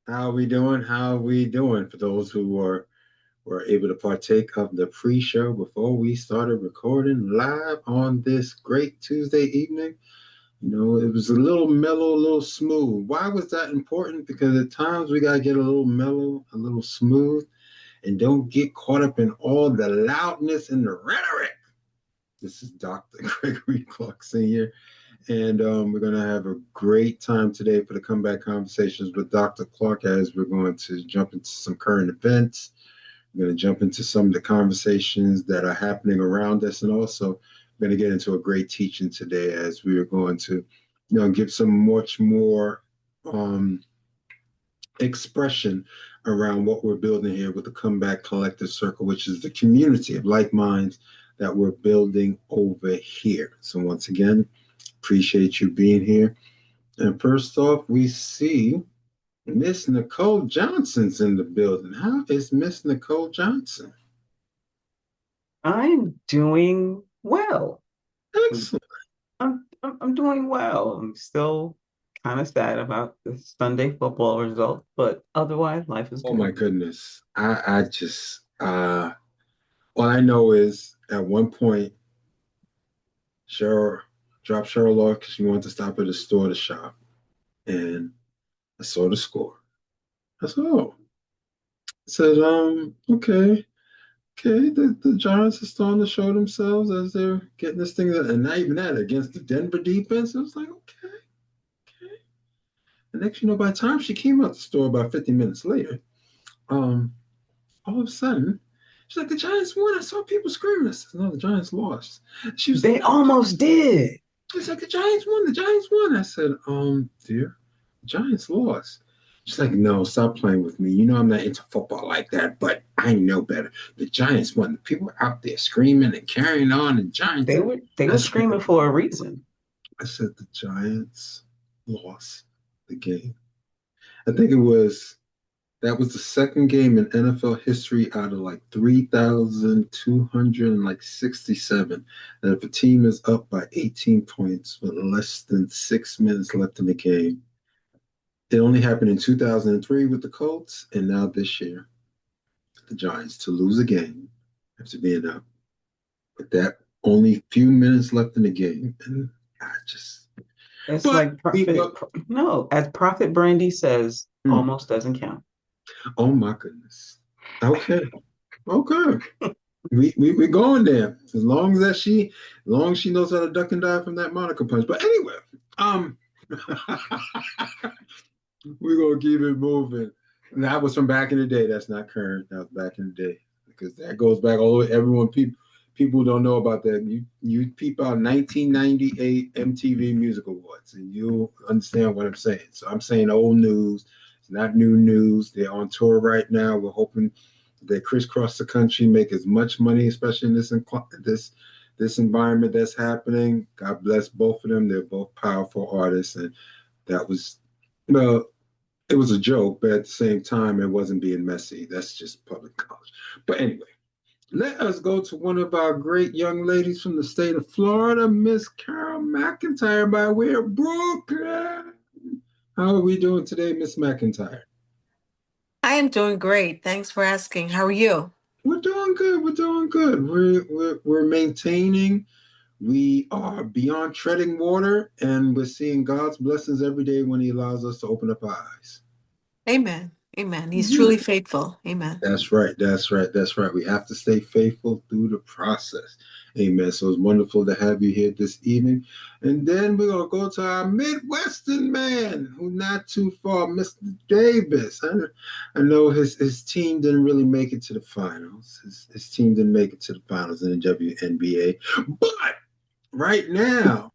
How are we doing? How are we doing? For those who were able to partake of the pre-show before we started recording live on this great Tuesday evening, it was a little mellow, a little smooth. Why was that important? Because at times we gotta get a little mellow, a little smooth, and don't get caught up in all the loudness and the rhetoric. This is Dr. Gregory Clarke Sr. And we're going to have a great time today for the comeback conversations with Dr. Clarke as we're going to jump into some current events. We're going to jump into some of the conversations that are happening around us. And also, we're going to get into a great teaching today as we are going to, give some much more um, expression around what we're building here with the Comeback Collective Circle, which is the community of like minds that we're building over here. So, once again, appreciate you being here. And first off, we see Miss Nicole Johnson's in the building. How is Miss Nicole Johnson? I'm doing well. Excellent. I'm doing well. I'm still kind of sad about the Sunday football result, but otherwise life is Oh my good. goodness. I just all I know is at one point Cheryl dropped Cheryl off because she wanted to stop at the store to shop. And I saw the score. I said, oh. I said, okay. Okay, the Giants are starting to show themselves as they're getting this thing, and not even that against the Denver defense. It was like, okay, okay. And next, by the time she came out the store about 50 minutes later, um, all of a sudden, she's like, the Giants won. I saw people screaming. I said, no, the Giants lost. She was like, They no. almost did. She's like, the Giants won. The Giants won. I said, dear, the Giants lost. She's like, no, stop playing with me. You know I'm not into football like that, but I know better. The Giants won. The people were out there screaming and carrying on. And Giants. They I were said, screaming for a reason. the Giants lost the game. I think it was that was the second game in NFL history out of like 3,267. And if a team is up by 18 points with less than 6 minutes left in the game, it only happened in 2003 with the Colts, and now this year, the Giants to lose a game after being up with that only few minutes left in the game. And I just, It's but like we, Prophet. but, No, as Prophet Brandy says, hmm, almost doesn't count. oh my goodness. Okay. Okay. We going there as long as she knows how to duck and dive from that Monica punch. But anyway, um, we're gonna keep it moving. And that was from back in the day. That's not current. That was back in the day because that goes back all the way. Everyone people don't know about that. You peep out 1998 MTV Music Awards, and you'll understand what I'm saying. So I'm saying old news. It's not new news. They're on tour right now. We're hoping they crisscross the country, make as much money, especially in this environment that's happening. God bless both of them. They're both powerful artists, and that was well, it was a joke, but at the same time, it wasn't being messy. That's just public knowledge. But anyway, let us go to one of our great young ladies from the state of Florida, Miss Carol McIntyre, by way of Brooklyn. How are we doing today, Miss McIntyre? I am doing great. Thanks for asking. How are you? We're doing good. We're doing good. We're maintaining. We are beyond treading water, and we're seeing God's blessings every day when He allows us to open up our eyes. Amen. Amen. He's Yeah. truly faithful. Amen. That's right. That's right. That's right. We have to stay faithful through the process. Amen. So it's wonderful to have you here this evening. And then we're going to go to our Midwestern man who's not too far, Mr. Davis. I know his team didn't really make it to the finals. His team didn't make it to the finals in the WNBA. But right now,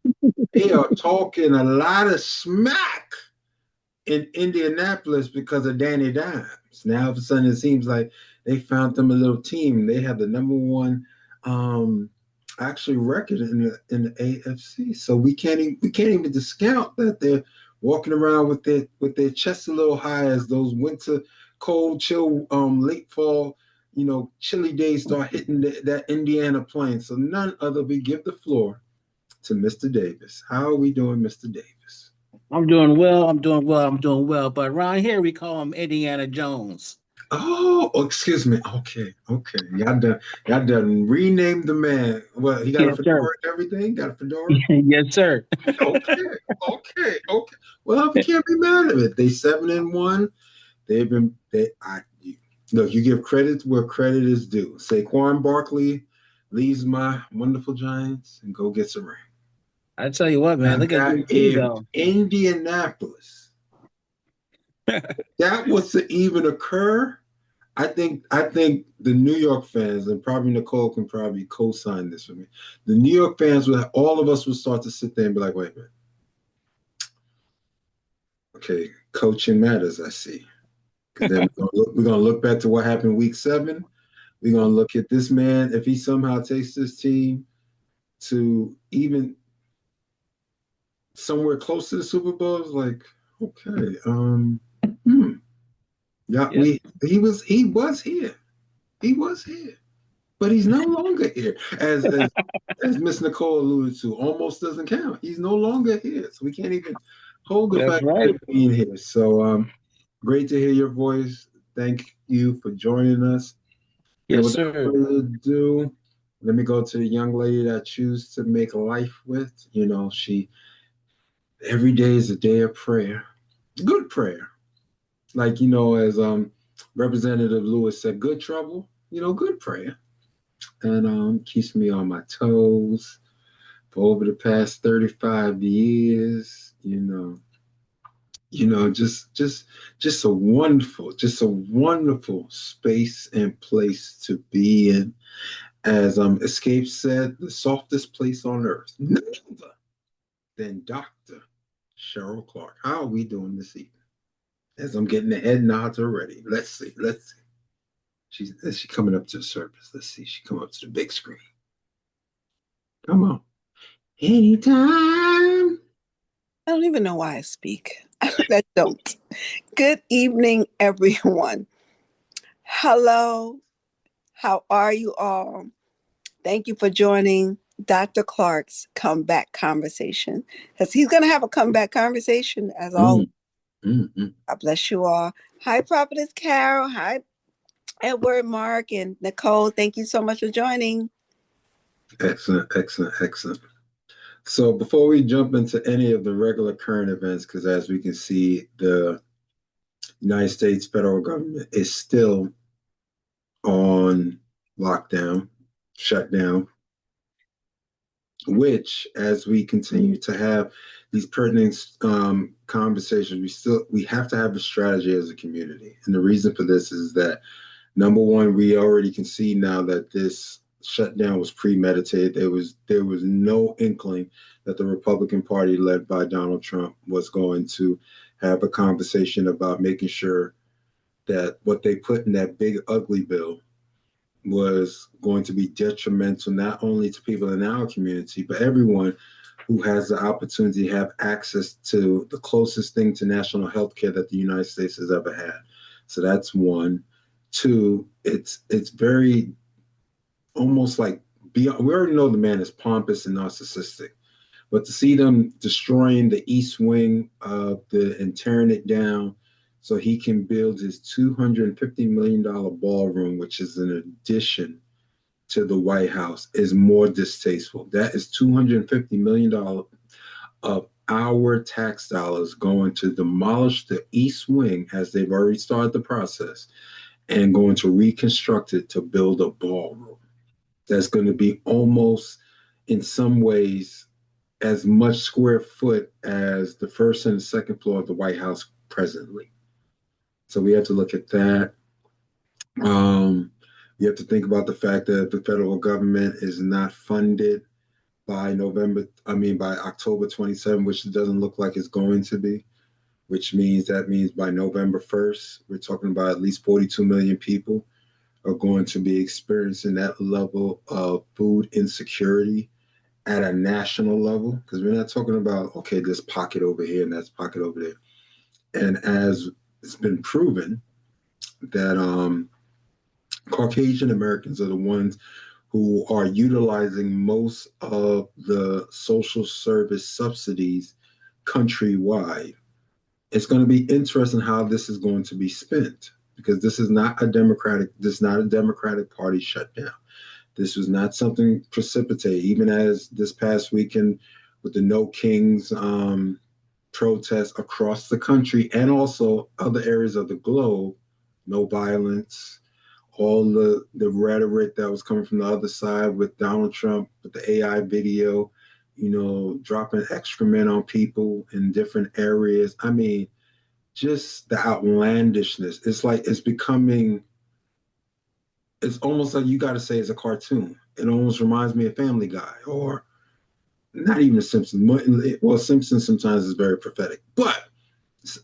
they are talking a lot of smack in Indianapolis because of Danny Dimes. Now, all of a sudden, it seems like they found them a little team. They have the number one actually record in the AFC. So we can't even discount that they're walking around with their chests a little high as those winter cold, chill, late fall, chilly days start hitting that Indiana plain. So none other. We give the floor to Mr. Davis. How are we doing, Mr. Davis? I'm doing well. I'm doing well. I'm doing well. But around here, we call him Indiana Jones. Oh, excuse me. Okay. Y'all done renamed the man. Well, he got a Yes, sir. fedora and everything. Got a fedora. Yes, sir. Okay. Well, we can't be mad at it. They 7-1. They've been. Look. You give credit where credit is due. Saquon Barkley leaves my wonderful Giants and go get some ring. I tell you what, man. Now Look at that DC if though. Indianapolis, that was to even occur, I think the New York fans, and probably Nicole can probably co-sign this for me. The New York fans all of us would start to sit there and be like, wait a minute. Okay, coaching matters, I see. Because then we're gonna look back to what happened week 7. We're gonna look at this man, if he somehow takes this team to even somewhere close to the Super Bowl, it's like, okay, yeah, Yep. he was here. He was here. But he's no longer here. As Miss Nicole alluded to, almost doesn't count. He's no longer here. So we can't even hold the That's fact right. of being here. So great to hear your voice. Thank you for joining us. And Yes, without sir. further ado, let me go to the young lady that I choose to make life with. Every day is a day of prayer. Good prayer. Like, as Representative Lewis said, good trouble, good prayer. And keeps me on my toes for over the past 35 years. Just a wonderful space and place to be in. As Escape said, the softest place on earth, none other than Dr. Cheryl Clarke. How are we doing this evening? As I'm getting the head nods already. Let's see. Is she coming up to the surface? Let's see. She come up to the big screen. Come on. Anytime. I don't even know why I speak. I don't. Good evening, everyone. Hello. How are you all? Thank you for joining Dr. Clarke's comeback conversation, because he's going to have a comeback conversation as always. God bless you all. Hi, Prophetess Carol. Hi, Edward, Mark, and Nicole. Thank you so much for joining. Excellent. So before we jump into any of the regular current events, because as we can see, the United States federal government is still on lockdown, shutdown, which as we continue to have these pertinent conversations, we have to have a strategy as a community. And the reason for this is that, number one, we already can see now that this shutdown was premeditated. There was no inkling that the Republican Party, led by Donald Trump, was going to have a conversation about making sure that what they put in that big ugly bill was going to be detrimental not only to people in our community, but everyone who has the opportunity to have access to the closest thing to national health care that the United States has ever had. So that's one. Two, it's very almost like beyond, we already know the man is pompous and narcissistic, but to see them destroying the East Wing of and tearing it down so he can build his $250 million ballroom, which is an addition to the White House, is more distasteful. That is $250 million of our tax dollars going to demolish the East Wing, as they've already started the process, and going to reconstruct it to build a ballroom that's going to be almost, in some ways, as much square foot as the first and the second floor of the White House presently. So we have to look at that. You have to think about the fact that the federal government is not funded by October 27, which it doesn't look like it's going to be, which means by November 1st, we're talking about at least 42 million people are going to be experiencing that level of food insecurity at a national level, because we're not talking about, okay, this pocket over here and that's pocket over there. And as it's been proven that Caucasian Americans are the ones who are utilizing most of the social service subsidies countrywide. It's going to be interesting how this is going to be spent, because this is not a Democratic Party shutdown. This was not something precipitated, even as this past weekend with the No Kings protests across the country and also other areas of the globe. No violence, all the rhetoric that was coming from the other side with Donald Trump, with the AI video, dropping excrement on people in different areas. I mean, just the outlandishness. It's like it's almost like you got to say it's a cartoon. It almost reminds me of Family Guy, or not even The Simpsons. Well, Simpsons sometimes is very prophetic, but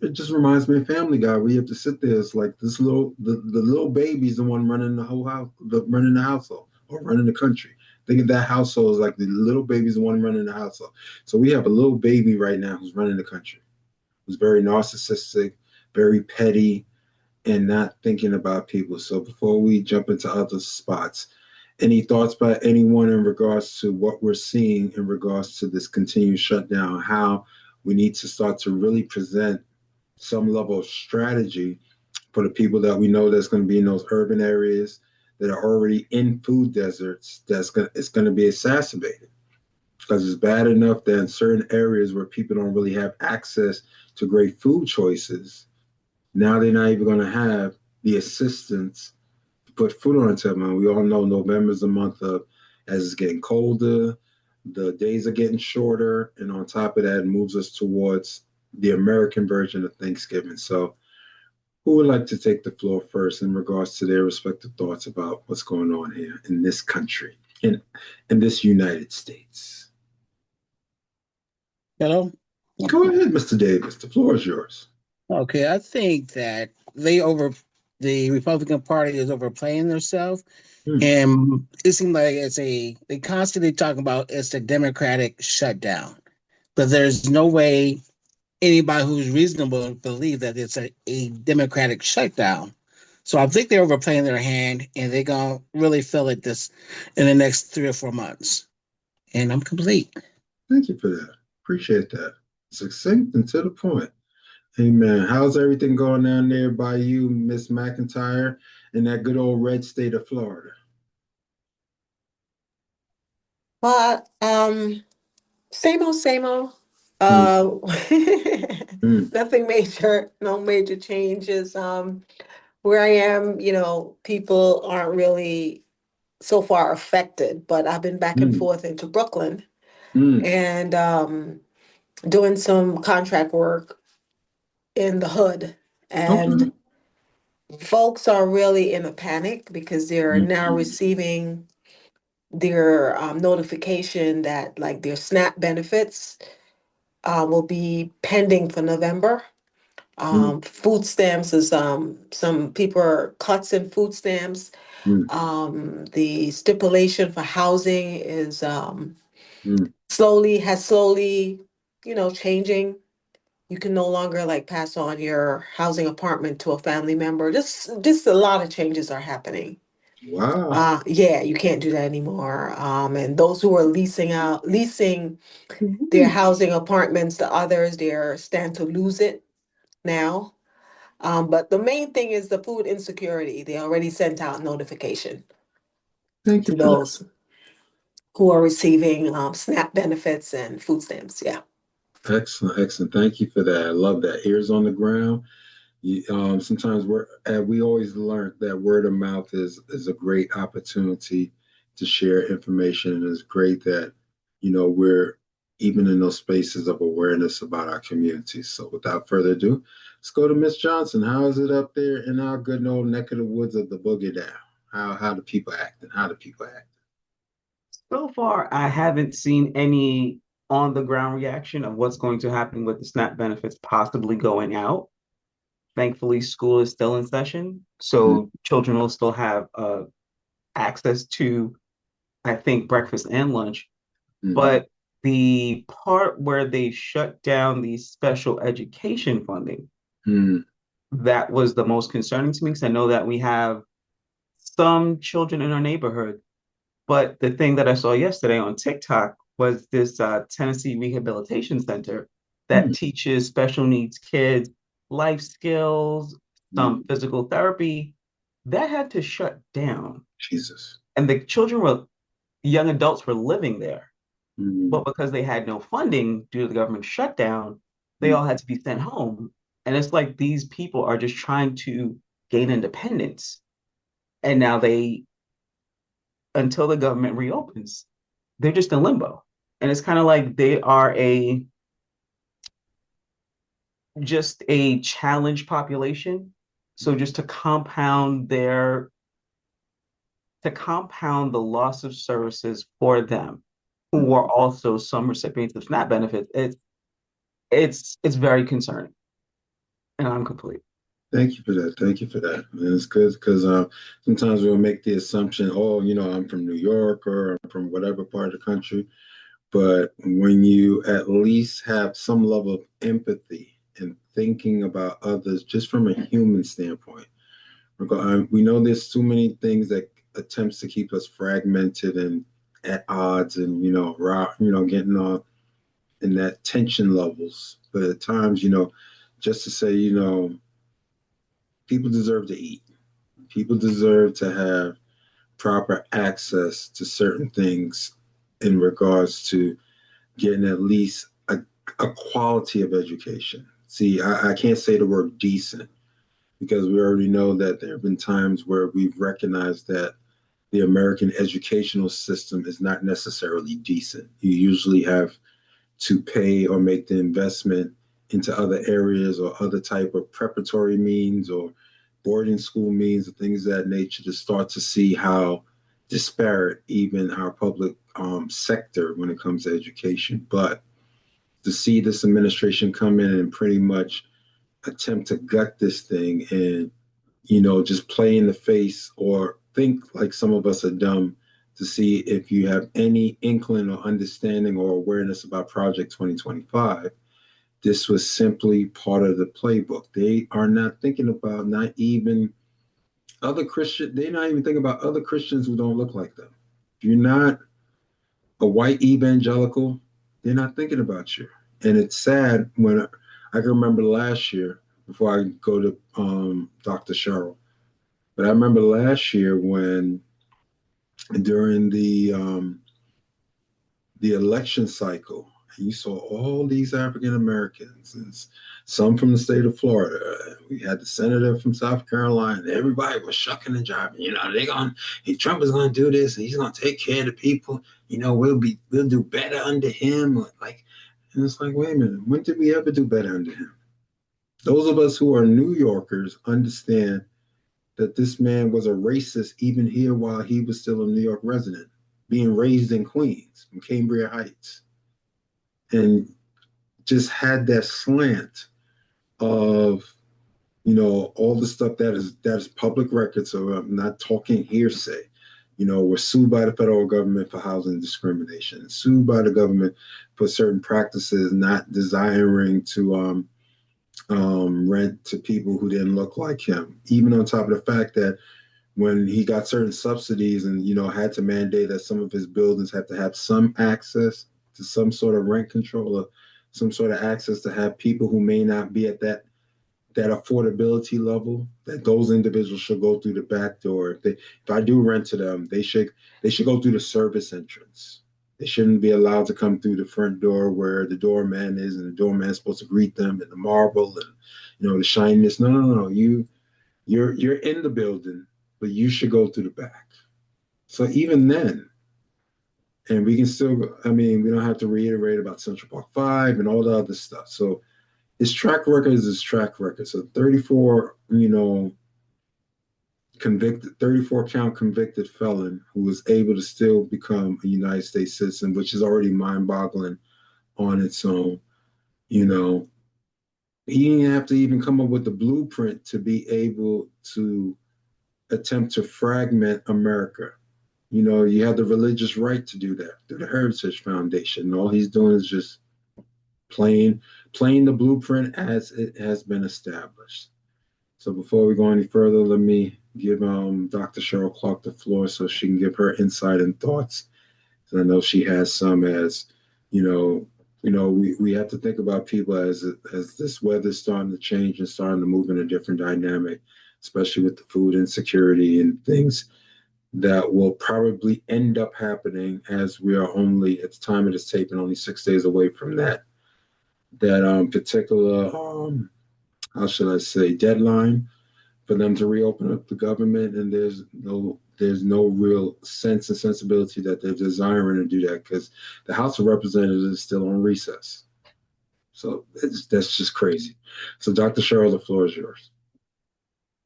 it just reminds me of Family Guy, where you have to sit there. It's like the little baby's the one running the whole house, running the household or running the country. Think of that household as like the little baby's the one running the household. So we have a little baby right now who's running the country, who's very narcissistic, very petty, and not thinking about people. So before we jump into other spots, any thoughts by anyone in regards to what we're seeing in regards to this continued shutdown, how we need to start to really present some level of strategy for the people that we know that's going to be in those urban areas that are already in food deserts, it's going to be exacerbated, because it's bad enough that in certain areas where people don't really have access to great food choices, now they're not even going to have the assistance to put food on the table. We all know November is a month of, as it's getting colder, the days are getting shorter, and on top of that, it moves us towards the American version of Thanksgiving. So who would like to take the floor first in regards to their respective thoughts about what's going on here in this country, in this United States? Hello? Go ahead, Mr. Davis. The floor is yours. Okay, I think that the Republican Party is overplaying themselves, and it seems like they constantly talk about it's a Democratic shutdown, but there's no way anybody who's reasonable believe that it's a Democratic shutdown. So I think they're overplaying their hand, and they're gonna really feel it this in the next 3 or 4 months. And I'm complete. Thank you for that. Appreciate that. Succinct and to the point. Amen. How's everything going down there by you, Miss McIntyre, in that good old red state of Florida? Well, same old, same old. Mm, Nothing major, no major changes. Where I am, people aren't really so far affected, but I've been back and mm, forth into Brooklyn mm. and doing some contract work in the hood. Okay. And folks are really in a panic because they're now Mm, receiving their notification that like their SNAP benefits will be pending for November. mm, Food stamps is some people are cuts in food stamps. mm, The stipulation for housing is mm. slowly, changing. You can no longer like pass on your housing apartment to a family member. Just a lot of changes are happening. Wow. Yeah, you can't do that anymore. And those who are leasing their Mm. housing apartments to others, they're stand to lose it now. But the main thing is the food insecurity. They already sent out notification Thank to you for that. those who are receiving SNAP benefits and food stamps. Yeah. Excellent, excellent. Thank you for that. I love that. Ears on the ground. Sometimes we always learn that word of mouth is a great opportunity to share information, and it's great that we're even in those spaces of awareness about our communities. So without further ado, let's go to Miss Johnson. How is it up there in our good old neck of the woods of the boogie down? How do people act, and how do people act? So far, I haven't seen any on the ground reaction of what's going to happen with the SNAP benefits possibly going out. Thankfully, school is still in session, Mm, so children will still have access to, I think, breakfast and lunch. mm, But the part where they shut down the special education funding, mm, that was the most concerning to me because I know that we have some children in our neighborhood. But the thing that I saw yesterday on TikTok was this Tennessee Rehabilitation Center that teaches special needs kids life skills, some physical therapy. That had to shut down. Jesus. And the young adults were living there. But because they had no funding due to the government shutdown, they all had to be sent home. And it's like these people are just trying to gain independence. And now until the government reopens, they're just in limbo. And it's kind of like they are just a challenged population. So just to compound the loss of services for them, who are also some recipients of SNAP benefits, it's very concerning. And I'm complete. Thank you for that. Thank you for that. And it's good because sometimes we'll make the assumption, oh, I'm from New York or I'm from whatever part of the country. But when you at least have some level of empathy and thinking about others just from a human standpoint, we know there's too many things that attempts to keep us fragmented and at odds and, getting on in that tension levels. But at times, just to say, people deserve to eat. People deserve to have proper access to certain things in regards to getting at least a quality of education. See, I can't say the word decent because we already know that there have been times where we've recognized that the American educational system is not necessarily decent. You usually have to pay or make the investment into other areas or other type of preparatory means or boarding school means or things of that nature to start to see how disparate even our public sector when it comes to education. But to see this administration come in and pretty much attempt to gut this thing and, just play in the face or think like some of us are dumb to see if you have any inkling or understanding or awareness about Project 2025. This was simply part of the playbook. They are not thinking about not even other Christian. They're not even thinking about other Christians who don't look like them. If you're not a white evangelical, they're not thinking about you. And it's sad when I can remember last year before I go to Dr. Cheryl, but I remember last year when during the election cycle, you saw all these African Americans and some from the state of Florida. We had the senator from South Carolina. Everybody was shucking and jiving. Trump is going to do this, and he's going to take care of the people. We'll do better under him. And it's like, wait a minute, when did we ever do better under him? Those of us who are New Yorkers understand that this man was a racist even here while he was still a New York resident, being raised in Queens, in Cambria Heights, and just had that slant of, all the stuff that is public record. So I'm not talking hearsay. We're sued by the federal government for housing discrimination, sued by the government for certain practices, not desiring to rent to people who didn't look like him, even on top of the fact that when he got certain subsidies and, had to mandate that some of his buildings have to have some access to some sort of rent control or some sort of access to have people who may not be at that affordability level, that those individuals should go through the back door. If I do rent to them, they should go through the service entrance. They shouldn't be allowed to come through the front door where the doorman is and the doorman's supposed to greet them and the marble and, the shininess. No. You're in the building, but you should go through the back. So even then, and we can still, we don't have to reiterate about Central Park 5 and all the other stuff. So his track record is his track record. So 34 count convicted felon who was able to still become a United States citizen, which is already mind-boggling on its own. He didn't have to even come up with the blueprint to be able to attempt to fragment America. You have the religious right to do that through the Heritage Foundation. And all he's doing is just playing the blueprint as it has been established. So before we go any further, let me give Dr. Cheryl Clarke the floor so she can give her insight and thoughts. And I know she has some as, we have to think about people as this weather's starting to change and starting to move in a different dynamic, especially with the food insecurity and things that will probably end up happening as we are only, at the time of this taping, only 6 days away from that particular, how should I say, deadline for them to reopen up the government. And there's no real sense and sensibility that they're desiring to do that, because the House of Representatives is still on recess. So that's just crazy. So Dr. Cheryl, the floor is yours.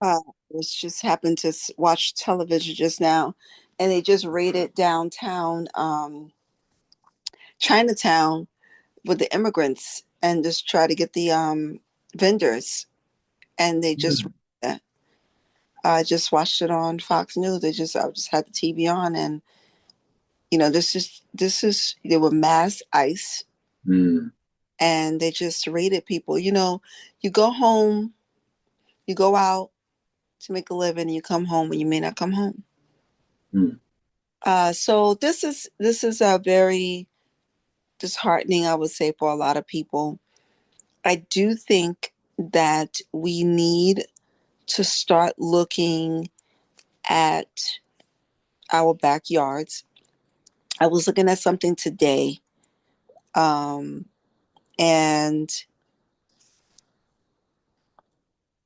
I was just happened to watch television just now, and they just raided downtown Chinatown with the immigrants and just try to get the vendors, and they just I just watched it on Fox News. I just had the TV on, and this is there were mass ICE, and they just raided people. You go home, you go out to make a living, and you come home and you may not come home. So this is a very disheartening, I would say, for a lot of people. I do think that we need to start looking at our backyards. I was looking at something today, and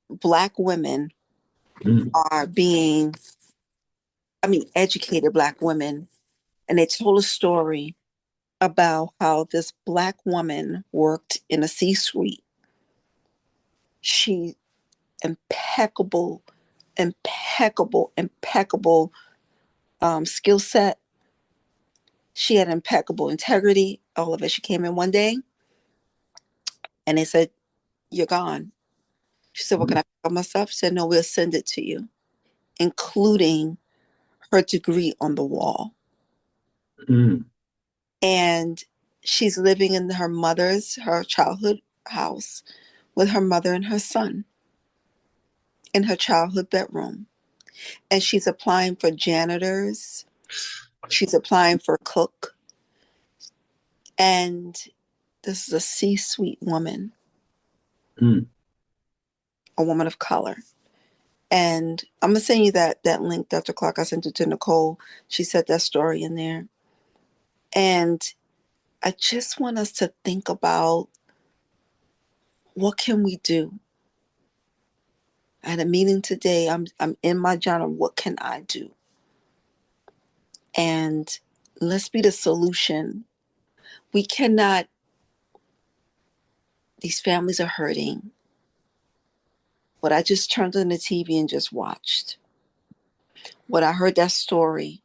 Black women are being, educated Black women, and they told a story about how this Black woman worked in a C-suite. She impeccable skill set. She had impeccable integrity, all of it. She came in one day and they said, "You're gone." She said, "Well, can I pick up my stuff?" She said, "No, we'll send it to you," including her degree on the wall. And she's living in her childhood house with her mother and her son in her childhood bedroom. And she's applying for janitors. She's applying for cook. And this is a C-suite woman, a woman of color. And I'm going to send you that link, Dr. Clarke. I sent it to Nicole. She said that story in there. And I just want us to think about, what can we do? I had a meeting today. I'm in my journal. What can I do? And let's be the solution. We cannot, these families are hurting. What I just turned on the TV and just watched, what I heard that story,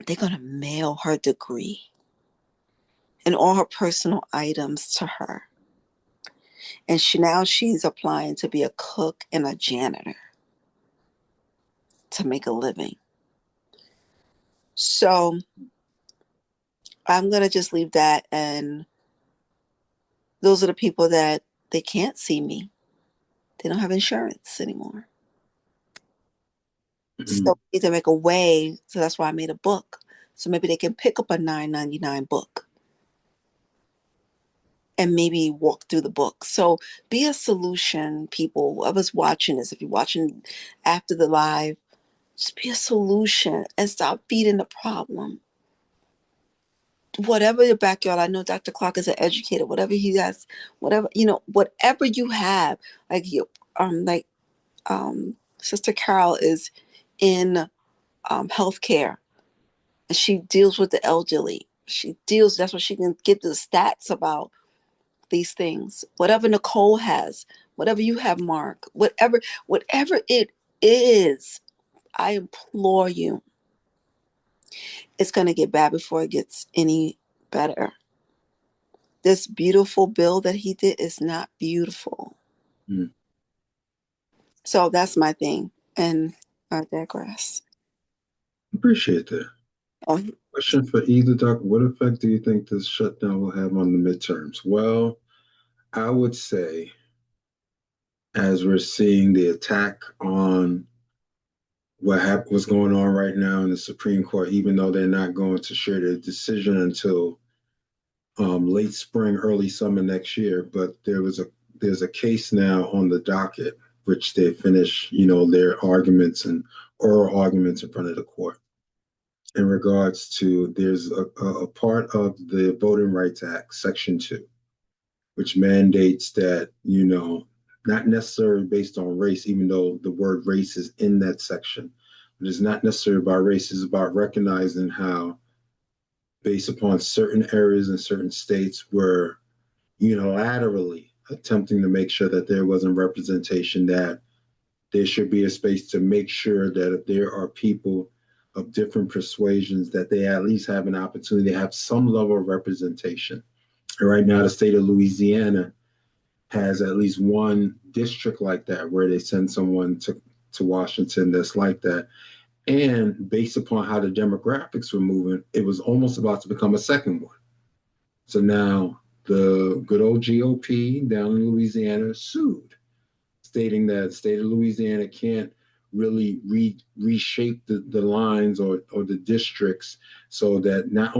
they're going to mail her degree and all her personal items to her. And she's applying to be a cook and a janitor to make a living. So I'm going to just leave that. And those are the people that they can't see me. They don't have insurance anymore. So we need to make a way. So that's why I made a book. So maybe they can pick up a $9.99 book and maybe walk through the book. So be a solution, people. Whoever's watching this, if you're watching after the live, just be a solution and stop feeding the problem. Whatever your backyard, I know Dr. Clarke is an educator, whatever he has, whatever you have, like Sister Carol is in healthcare, and she deals with the elderly. That's what she can give the stats about these things. Whatever Nicole has, whatever you have, Mark, whatever it is, I implore you, it's going to get bad before it gets any better. This beautiful bill that he did is not beautiful. So that's my thing, and I digress. Appreciate that. Question for either Doc: what effect do you think this shutdown will have on the midterms? Well, I would say, as we're seeing the attack on what's going on right now in the Supreme Court, even though they're not going to share their decision until late spring, early summer next year. But there's a case now on the docket, which they finish, their arguments and oral arguments in front of the court in regards to there's a part of the Voting Rights Act, Section 2, which mandates that, not necessarily based on race, even though the word race is in that section, but it's not necessarily about race, it's about recognizing how, based upon certain areas and certain states, were unilaterally attempting to make sure that there wasn't representation, that there should be a space to make sure that if there are people of different persuasions, that they at least have an opportunity to have some level of representation. And right now, the state of Louisiana has at least one district like that, where they send someone to Washington that's like that. And based upon how the demographics were moving, it was almost about to become a second one. So now the good old GOP down in Louisiana sued, stating that the state of Louisiana can't really reshape the lines or the districts, so that not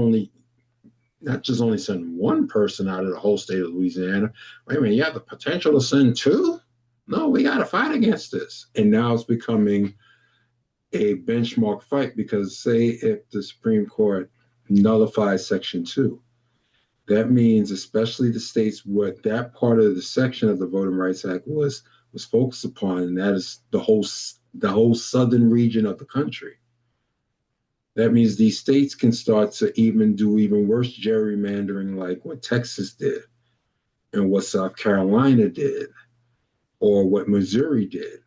just only send one person out of the whole state of Louisiana. Wait a minute, you have the potential to send two? No, we got to fight against this. And now it's becoming a benchmark fight, because say if the Supreme Court nullifies Section 2, that means especially the states where that part of the section of the Voting Rights Act was focused upon, and that is the whole southern region of the country. That means these states can start to do even worse gerrymandering, like what Texas did and what South Carolina did or what Missouri did,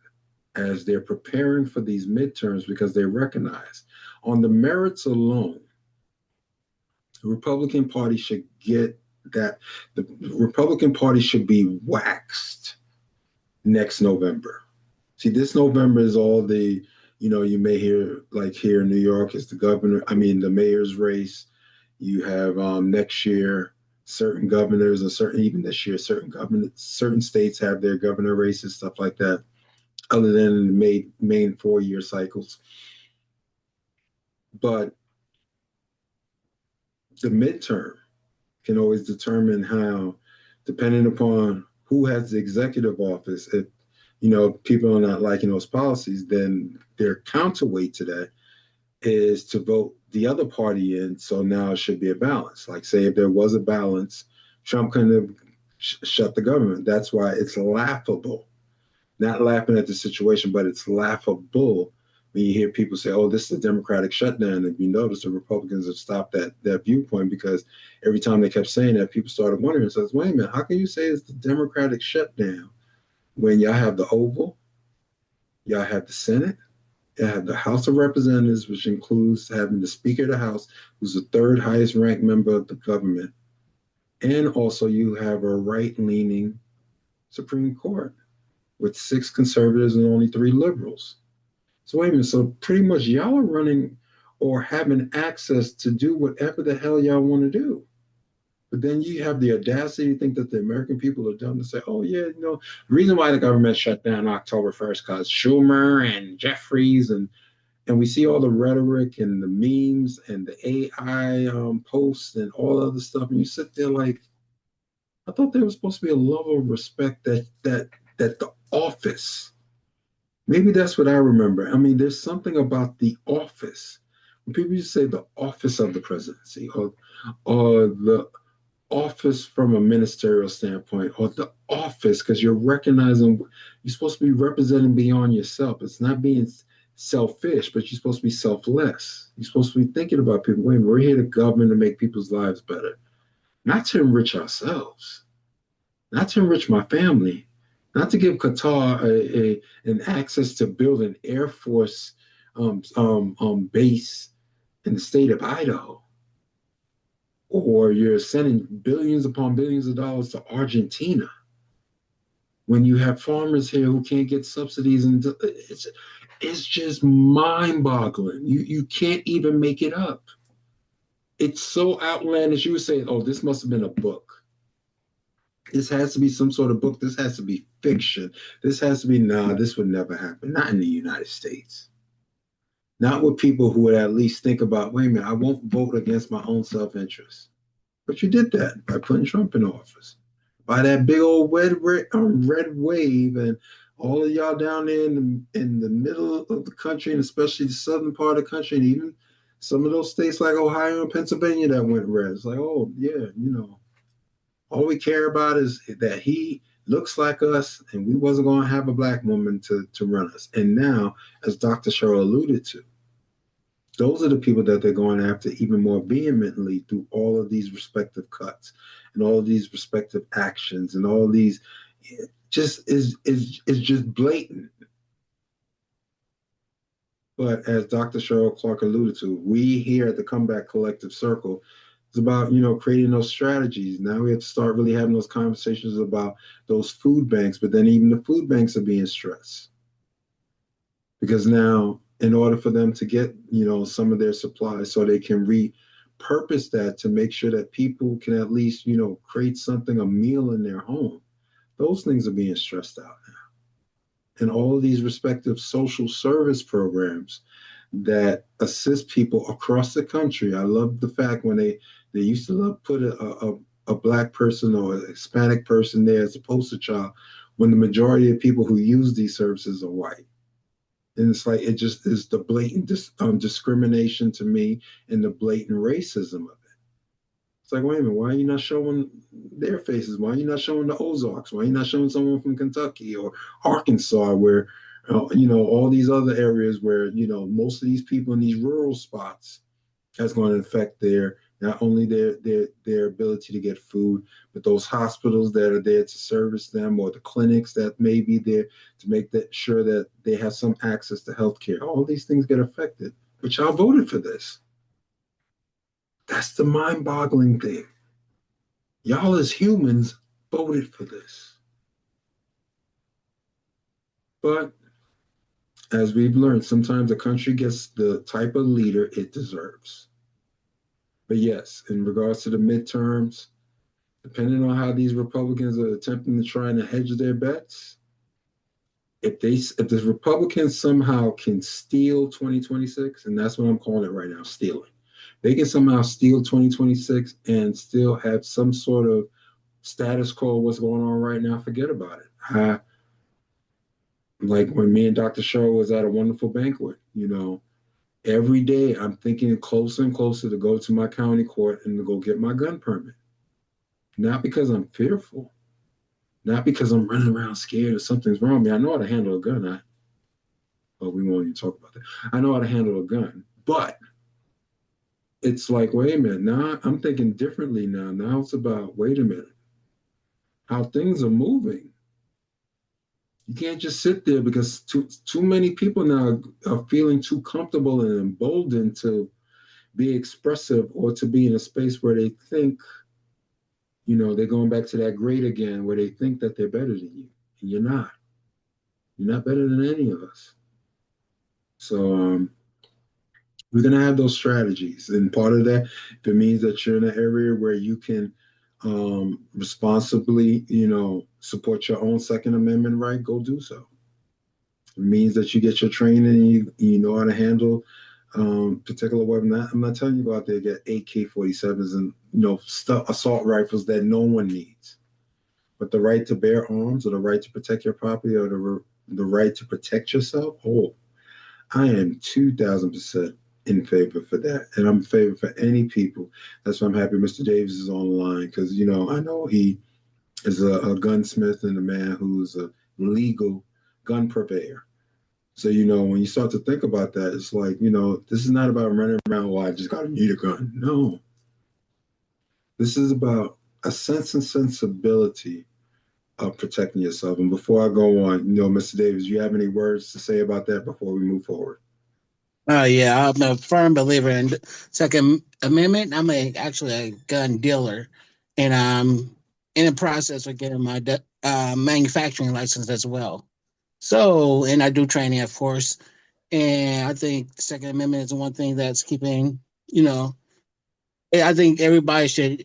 as they're preparing for these midterms, because they recognize on the merits alone, the Republican Party should get that. The Republican Party should be waxed next November. See, this November is all the, you may hear, like here in New York, is the mayor's race. You have next year, certain governors, even this year, certain states have their governor races, stuff like that, other than the main 4-year cycles. But the midterm can always determine how, depending upon who has the executive office, if people are not liking those policies, then their counterweight to that is to vote the other party in. So now it should be a balance. Like, say if there was a balance, Trump couldn't have shut the government. That's why it's laughable. Not laughing at the situation, but it's laughable when you hear people say, oh, this is a Democratic shutdown. If you notice, the Republicans have stopped that viewpoint, because every time they kept saying that, people started wondering, says, wait a minute, how can you say it's the Democratic shutdown when y'all have the Oval, y'all have the Senate, y'all have the House of Representatives, which includes having the Speaker of the House, who's the third highest ranked member of the government, and also you have a right-leaning Supreme Court with 6 conservatives and only 3 liberals. So wait a minute, so pretty much y'all are running or having access to do whatever the hell y'all want to do. But then you have the audacity to think that the American people are dumb to say, oh yeah, the reason why the government shut down October 1st, because Schumer and Jeffries, and we see all the rhetoric and the memes and the AI posts and all other stuff, and you sit there like, I thought there was supposed to be a level of respect that the office, maybe that's what I remember. I mean, there's something about the office. When people used to say the office of the presidency, or the office from a ministerial standpoint, or the office, because you're recognizing you're supposed to be representing beyond yourself. It's not being selfish, but you're supposed to be selfless. You're supposed to be thinking about people. Wait, we're here to govern to make people's lives better, not to enrich ourselves, not to enrich my family, not to give Qatar an access to build an Air Force base in the state of Idaho. Or you're sending billions upon billions of dollars to Argentina when you have farmers here who can't get subsidies. And it's just mind-boggling. You can't even make it up. It's so outlandish. You would say, oh, this must have been a book. This has to be some sort of book. This has to be fiction. This has to be, this would never happen. Not in the United States. Not with people who would at least think about, wait a minute, I won't vote against my own self-interest. But you did that by putting Trump in office. By that big old red wave, and all of y'all down there in the middle of the country, and especially the southern part of the country, and even some of those states like Ohio and Pennsylvania that went red. It's like, oh, yeah, all we care about is that he looks like us, and we wasn't going to have a black woman to run us. And now, as Dr. Cheryl alluded to, those are the people that they're going after even more vehemently through all of these respective cuts and all of these respective actions and all of these. Just is just blatant. But as Dr. Cheryl Clarke alluded to, we here at the Comeback Collective Circle, it's about, creating those strategies. Now we have to start really having those conversations about those food banks, but then even the food banks are being stressed. Because now, in order for them to get, some of their supplies so they can repurpose that to make sure that people can at least, create something, a meal in their home, those things are being stressed out now. And all of these respective social service programs that assist people across the country. I love the fact when they used to put a black person or a Hispanic person there as a poster child, when the majority of people who use these services are white. And it's like, it just is the blatant discrimination to me, and the blatant racism of it. It's like, wait a minute, why are you not showing their faces? Why are you not showing the Ozarks? Why are you not showing someone from Kentucky or Arkansas, where, all these other areas where, most of these people in these rural spots, that's going to affect not only their ability to get food, but those hospitals that are there to service them, or the clinics that may be there to make sure that they have some access to healthcare. All these things get affected. But y'all voted for this. That's the mind-boggling thing. Y'all as humans voted for this. But as we've learned, sometimes a country gets the type of leader it deserves. But yes, in regards to the midterms, depending on how these Republicans are attempting to try and hedge their bets, if the Republicans somehow can steal 2026, and that's what I'm calling it right now, stealing. They can somehow steal 2026 and still have some sort of status quo of what's going on right now, forget about it. Like when me and Dr. Shaw was at a wonderful banquet, every day I'm thinking closer and closer to go to my county court and to go get my gun permit. Not because I'm fearful, not because I'm running around scared or something's wrong with me. I know how to handle a gun. We won't even talk about that. I know how to handle a gun, but it's like, wait a minute, now I'm thinking differently now. Now it's about, wait a minute, how things are moving. You can't just sit there, because too many people now are feeling too comfortable and emboldened to be expressive, or to be in a space where they think, they're going back to that grade again, where they think that they're better than you. And you're not. You're not better than any of us. So we're going to have those strategies. And part of that, if it means that you're in an area where you can responsibly, support your own Second Amendment right, go do so. It means that you get your training and you know how to handle particular weapon. I'm not telling you go out there and get AK-47s and assault rifles that no one needs. But the right to bear arms, or the right to protect your property, or the right to protect yourself, I am 2,000% in favor for that. And I'm in favor for any people. That's why I'm happy Mr. Davis is on the line, because, I know he is a gunsmith and a man who's a legal gun purveyor. So, when you start to think about that, it's like, this is not about running around, I just got to need a gun. No. This is about a sense and sensibility of protecting yourself. And before I go on, Mr. Davis, you have any words to say about that before we move forward? Yeah, I'm a firm believer in Second Amendment. I'm actually a gun dealer, and I'm in the process of getting my manufacturing license as well. So, and I do training, of course. And I think the Second Amendment is one thing that's keeping, I think everybody should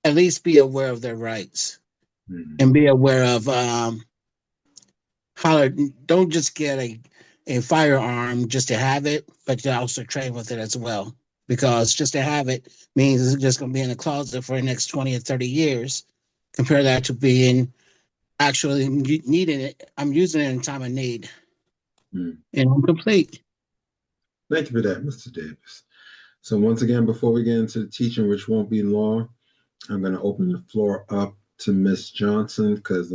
at least be aware of their rights, and be aware of how don't just get a firearm just to have it, but to also train with it as well. because just to have it means it's just going to be in the closet for the next 20 or 30 years. Compare that to being actually needing it. I'm using it in time of need. And I'm complete. Thank you for that, Mr. Davis. So once again, before we get into the teaching, which won't be long, I'm going to open the floor up to Miss Johnson because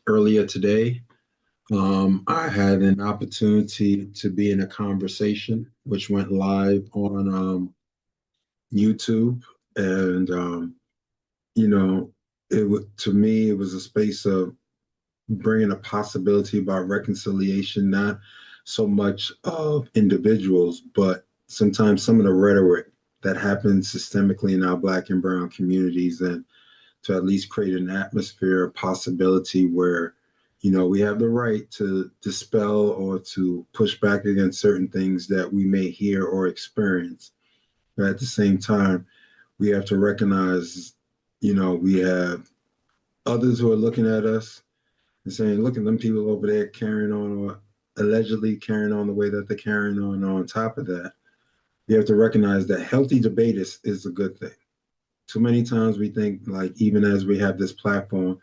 earlier today, I had an opportunity to be in a conversation which went live on YouTube, and to me it was a space of bringing a possibility about reconciliation, not so much of individuals, but sometimes some of the rhetoric that happens systemically in our Black and Brown communities, and to at least create an atmosphere of possibility where, we have the right to dispel or to push back against certain things that we may hear or experience. But at the same time, we have to recognize, we have others who are looking at us and saying, look at them people over there carrying on, or allegedly carrying on the way that they're carrying on. On top of that, you have to recognize that healthy debate is a good thing. Too many times we think, like, even as we have this platform,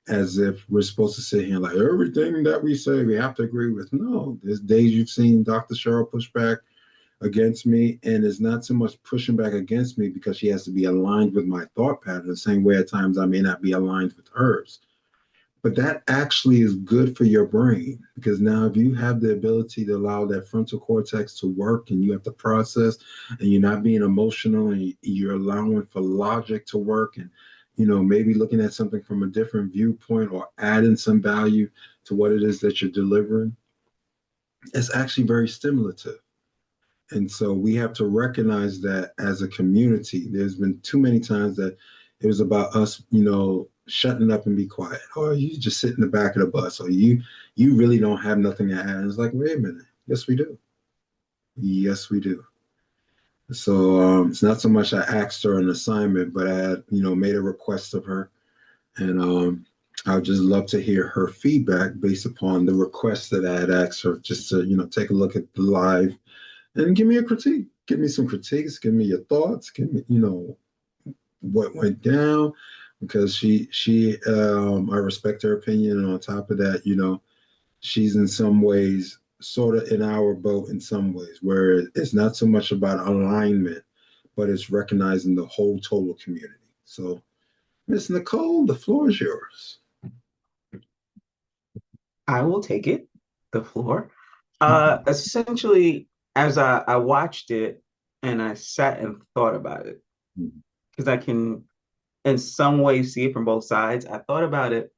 as if we're supposed to sit here like everything that we say we have to agree with. No, there's days you've seen Dr. Cheryl push back against me, and it's not so much pushing back against me because she has to be aligned with my thought pattern, the same way at times I may not be aligned with hers. But that actually is good for your brain, because now if you have the ability to allow that frontal cortex to work and you have to process, and you're not being emotional, and you're allowing for logic to work, and maybe looking at something from a different viewpoint or adding some value to what it is that you're delivering, it's actually very stimulative. And so we have to recognize that as a community. There's been too many times that it was about us, shutting up and be quiet, or you just sit in the back of the bus, or you really don't have nothing to add. And it's like, wait a minute, yes we do. Yes we do. So it's not so much I asked her an assignment, but I had, made a request of her, and I would just love to hear her feedback based upon the request that I had asked her, just to, take a look at the live and give me a critique. Give me some critiques. Give me your thoughts. Give me, what went down, because she I respect her opinion, and on top of that, she's in some ways sort of in our boat in some ways, where it's not so much about alignment, but it's recognizing the whole total community. So, Miss Nicole, the floor is yours. I will take it, the floor. Essentially, as I watched it and I sat and thought about it, because I can in some ways see it from both sides. I thought about it.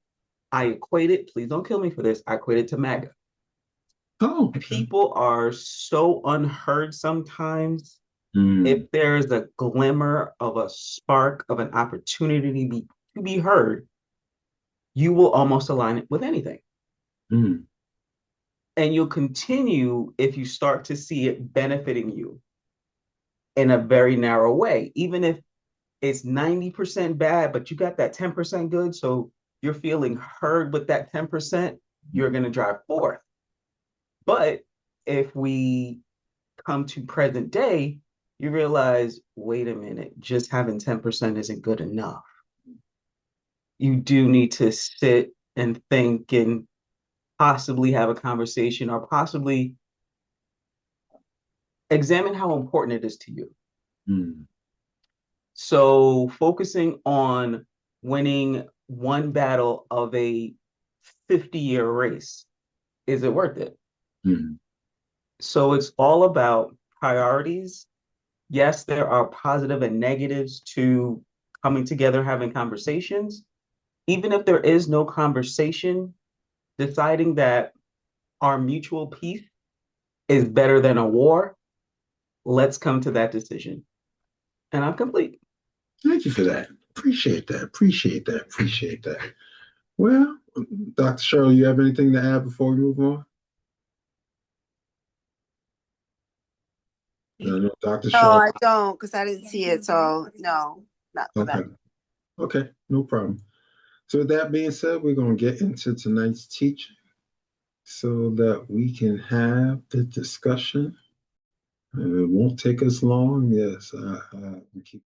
I equate it, please don't kill me for this, I equate it to MAGA. Oh, okay. People are so unheard sometimes. If there's a glimmer of a spark of an opportunity to be heard, you will almost align it with anything. And you'll continue if you start to see it benefiting you in a very narrow way, even if it's 90% bad, but you got that 10% good. So you're feeling heard with that 10%, you're going to drive forth. But if we come to present day, you realize, wait a minute, just having 10% isn't good enough. You do need to sit and think and possibly have a conversation, or possibly examine how important it is to you. So focusing on winning one battle of a 50-year race, is it worth it? So it's all about priorities. Yes, there are positive and negatives to coming together, having conversations. Even if there is no conversation, deciding that our mutual peace is better than a war, let's come to that decision. And I'm complete. Thank you for that. Appreciate that. Appreciate that. Appreciate that. Well, Dr. Cheryl, you have anything to add before we move on? No, Dr. Cheryl. No, I don't, because I didn't see it. So no, not for that. Okay, no problem. So with that being said, we're going to get into tonight's teaching so that we can have the discussion It won't take us long. Yes, we keep